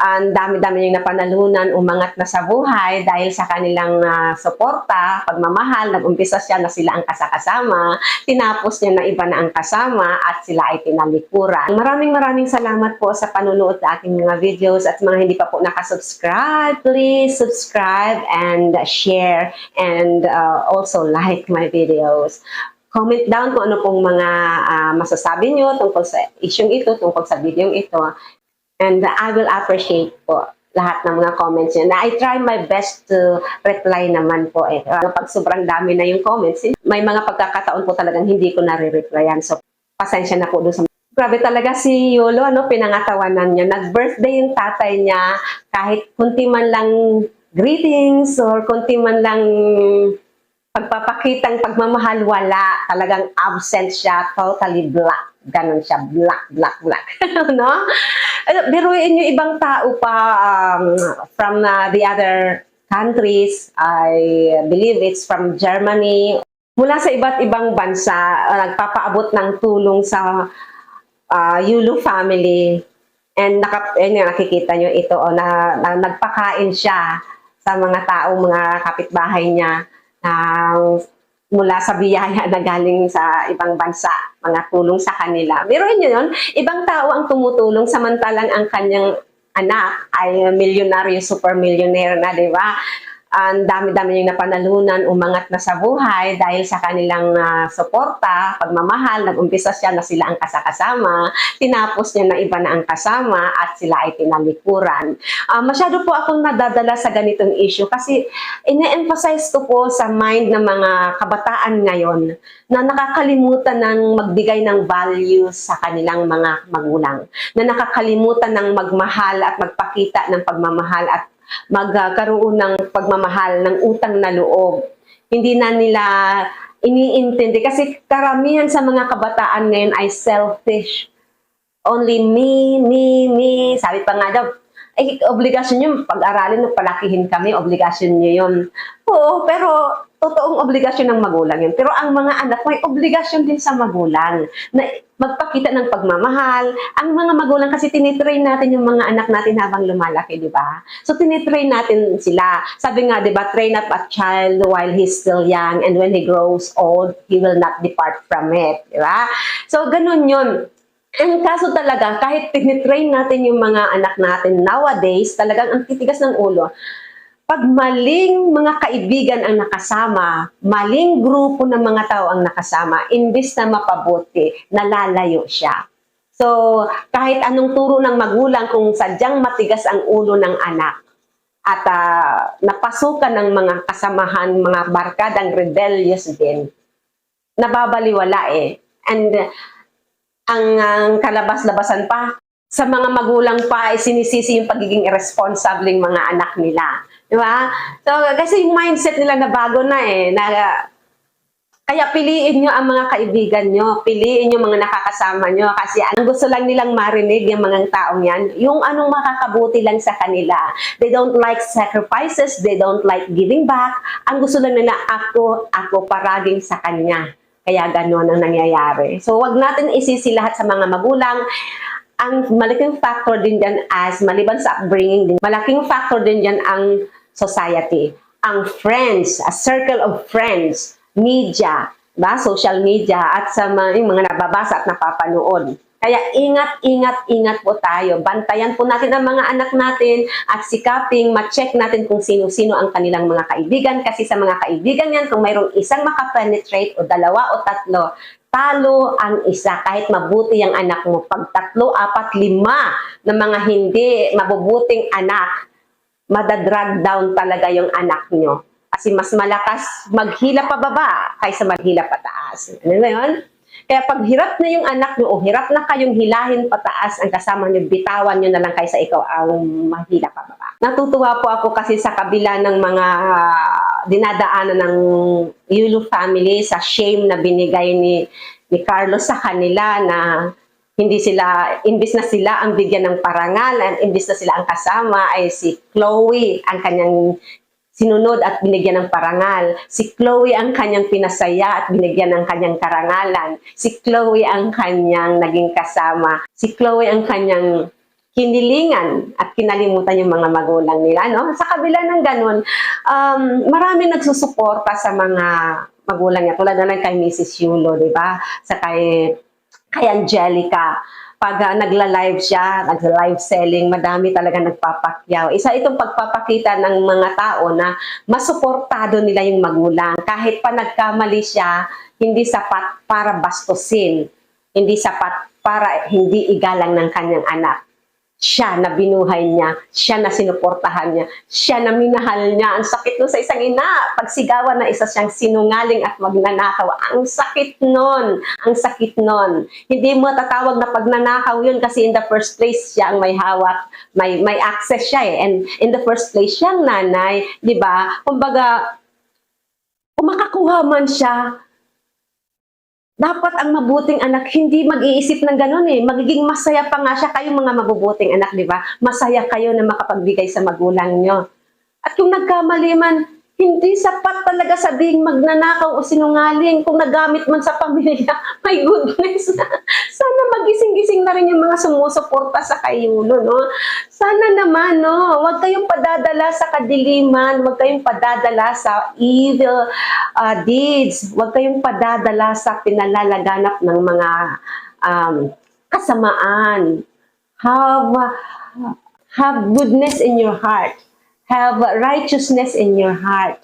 Ang dami-dami yung napanalunan, umangat na sa buhay dahil sa kanilang suporta, pagmamahal. Nag-umpisa siya na sila ang kasama, tinapos niya na iba na ang kasama at sila ay tinalikuran. Maraming salamat po sa panunood sa aking mga videos at mga hindi pa po nakasubscribe, please subscribe and share and also like my videos. Comment down kung ano pong mga masasabi nyo tungkol sa issue ito, tungkol sa video ito. And I will appreciate po lahat ng mga comments nyo. I try my best to reply naman po. Pag sobrang dami na yung comments, may mga pagkakataon po talagang hindi ko nare-replyan. So, pasensya na po doon sa... Grabe talaga si Yolo, pinangatawanan niya. Nag-birthday yung tatay niya, kahit kunti man lang greetings or kunti man lang pagpapakitang pagmamahal, wala. Talagang absent siya, totally black. Ganon siya, black. No? Biruin yung ibang tao pa from the other countries. I believe it's from Germany. Mula sa iba't ibang bansa, nagpapaabot ng tulong sa Yulu family. And nakikita nyo ito, na nagpakain siya sa mga taong mga kapitbahay niya. Mula sa biyaya na galing sa ibang bansa, mga tulong sa kanila. Biruin nyo yun, ibang tao ang tumutulong samantalang ang kanyang anak ay milyonaryo, super millionaire na, di ba? Ang dami-dami yung napanalunan, umangat na sa buhay dahil sa kanilang suporta, pagmamahal. Nag-umpisa siya na sila ang kasama, tinapos niya na iba na ang kasama at sila ay tinalikuran. Masyado po akong nadadala sa ganitong issue kasi ine-emphasize ko po sa mind ng mga kabataan ngayon na nakakalimutan ng magbigay ng values sa kanilang mga magulang, na nakakalimutan ng magmahal at magpakita ng pagmamahal at magkaroon ng pagmamahal, ng utang na loob. Hindi na nila iniintindi kasi karamihan sa mga kabataan ngayon ay selfish. Only me. Sabi pa nga daw, obligasyon nyo, pag-aralin, palakihin kami, obligasyon nyo yun. Oo, pero totoong obligasyon ng magulang yun. Pero ang mga anak, may obligasyon din sa magulang na magpakita ng pagmamahal. Ang mga magulang kasi tinitrain natin yung mga anak natin habang lumalaki, di ba? So tinitrain natin sila. Sabi nga, di ba, train up a child while he's still young and when he grows old, he will not depart from it, di ba? So ganun yun. Ang kaso talaga, kahit tinitrain natin yung mga anak natin nowadays, talagang ang titigas ng ulo. Pag maling mga kaibigan ang nakasama, maling grupo ng mga tao ang nakasama, imbis na mapabuti, nalalayo siya. So, kahit anong turo ng magulang, kung sadyang matigas ang ulo ng anak, at napasukan ng mga kasamahan, mga barkadang rebellious din, nababaliwala eh. And ang kalabas-labasan pa, sa mga magulang pa ay sinisisi yung pagiging irresponsibleng mga anak nila. Di ba? So, kasi yung mindset nila na bago na eh. Kaya piliin nyo ang mga kaibigan nyo, piliin nyo mga nakakasama nyo kasi ang gusto lang nilang marinig yung mga taong yan, yung anong makakabuti lang sa kanila. They don't like sacrifices, they don't like giving back. Ang gusto lang nila, ako paraging sa kanya. Kaya gano'n ang nangyayari. So, wag natin isisi lahat sa mga magulang. Ang malaking factor din dyan as maliban sa upbringing din, malaking factor din dyan ang society, ang friends, a circle of friends, media, ba? Social media at sa mga nababasa at napapanood. Kaya ingat po tayo. Bantayan po natin ang mga anak natin at sikaping ma-check natin kung sino-sino ang kanilang mga kaibigan. Kasi sa mga kaibigan yan, kung mayroong isang makapenetrate o dalawa o tatlo, talo ang isa. Kahit mabuti ang anak mo, pag 3, 4, 5 na mga hindi mabubuting anak, madadrag down talaga yung anak nyo. Kasi mas malakas maghila pababa kaysa maghila pataas. Ano ba yun? Kaya pag hirap na yung anak nyo o hirap na kayong hilahin pataas ang kasama nyo, bitawan nyo na lang kaysa ikaw ang mahila pababa. Natutuwa po ako kasi sa kabila ng mga dinadaanan ng Yulu family sa shame na binigay ni Carlos sa kanila na hindi sila, imbis na sila ang bigyan ng parangal, imbis na sila ang kasama, ay si Chloe ang kanyang sinunod at binigyan ng parangal. Si Chloe ang kanyang pinasaya at binigyan ng kanyang karangalan. Si Chloe ang kanyang naging kasama. Si Chloe ang kanyang kinilingan at kinalimutan yung mga magulang nila, no? Sa kabila ng ganun, marami nagsusuporta sa mga magulang niya, tulad na lang kay Mrs. Yulo, di ba? Sa kay Angelica. Pag nagla-live siya, nagla-live selling, madami talaga nagpapakyaw. Isa itong pagpapakita ng mga tao na masuportado nila yung magulang. Kahit pa nagkamali siya, hindi sapat para bastusin. Hindi sapat para hindi igalang ng kanyang anak. Siya na binuhay niya, siya na sinuportahan niya, siya na minahal niya. Ang sakit nun sa isang ina, pagsigawan na isa siyang sinungaling at magnanakaw. Ang sakit nun, ang sakit nun. Hindi mo tatawag na pagnanakaw yun kasi in the first place siya ang may hawak, may access siya eh. And in the first place, siyang nanay, di ba? Kumbaga, kung makakuha man siya, dapat ang mabuting anak hindi mag-iisip ng ganun eh. Magiging masaya pa nga siya, kayong mga mabubuting anak, di ba? Masaya kayo na makapagbigay sa magulang nyo. At kung nagkamali man, hindi sapat talaga sabihing magnanakaw o sinungaling. Kung nagamit man sa pamilya, my goodness. Sana magising-gising na rin yung mga sumusuporta sa kayulo, no? Sana naman, no? Huwag kayong padadala sa kadiliman. Huwag kayong padadala sa evil deeds. Huwag kayong padadala sa pinalalaganap ng mga kasamaan. Have goodness in your heart. Have righteousness in your heart.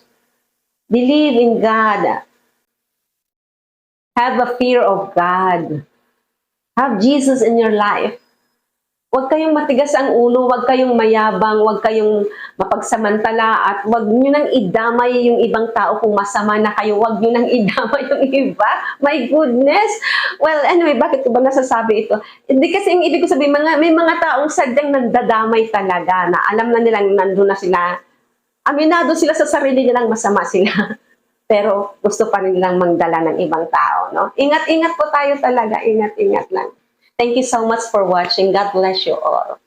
Believe in God. Have a fear of God. Have Jesus in your life. Huwag kayong matigas ang ulo, huwag kayong mayabang, huwag kayong mapagsamantala, at huwag nyo nang idamay yung ibang tao kung masama na kayo, huwag nyo nang idamay yung iba. My goodness! Well, anyway, bakit ko ba nasasabi ito? Hindi kasi yung ibig ko sabihin, may mga taong sadyang nagdadamay talaga, na alam na nilang nandun na sila, aminado sila sa sarili nilang masama sila. Pero gusto pa nilang magdala ng ibang tao, no? Ingat-ingat po tayo talaga, ingat-ingat lang. Thank you so much for watching. God bless you all.